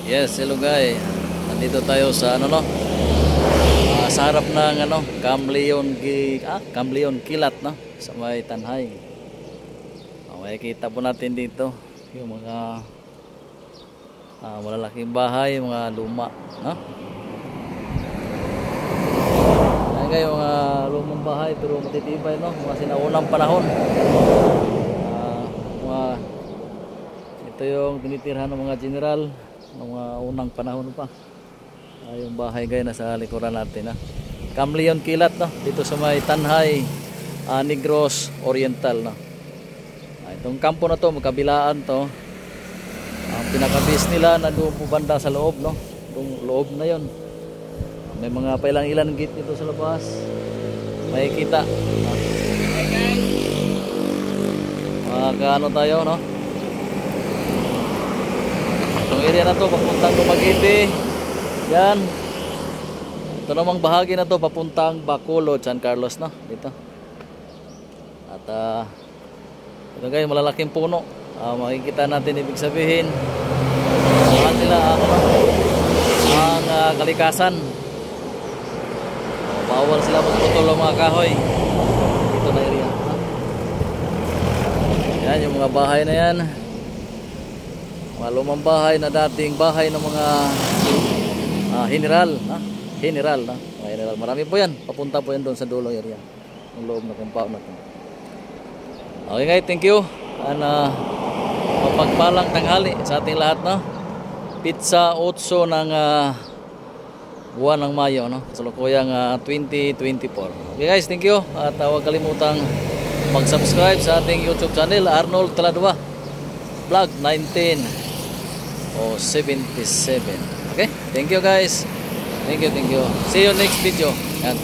Yes, hello guys. Nandito tayo sa ano no? Sa harap ng ano, Camleon Kilat no, sa may Tanhay. Makikita po natin dito yung mga malalaking bahay, mga luma, no? Ayan kayo, mga lumang bahay pero matitibay no, mga sinaunang panahon. Ito yung tinitirhan ng mga general ng mga unang panahon pa. Yung bahay gaya na sa likuran natin, Camleon Kilat no, dito sa may Tanhay, Negros Oriental no. Itong kampo na to, magkabilaan to. Ang pinakabis nila na doon po banda sa loob no. Itong loob na yon. May mga pailang-ilan gate dito sa labas. Makikita. Ano tayo no. Itong area na to papuntang Dumaguete. Yan. Ito namang bahagi na to papuntang Bacolod, San Carlos no, dito. At ito guys, malalaking puno. Makikita natin, ibig sabihin mahal nila ang kalikasan. Bawal sila magputol ng mga kahoy dito na area. Yan yung mga bahay na yan. Mga lumang bahay na dating bahay ng mga general, general. Marami po yan. Papunta po yan doon sa dulo area. Yung loob na compound na ito. Okay guys, thank you. Mapagpalang tanghali sa ating lahat, no? Pizza 8 ng buwan ng Mayo, no? Kasalukuyang 2024. Okay guys, thank you. At huwag kalimutang mag-subscribe sa ating YouTube channel, Arnold Taladua Vlog 1977. Okay? Thank you guys. Thank you. See you next video. Yan.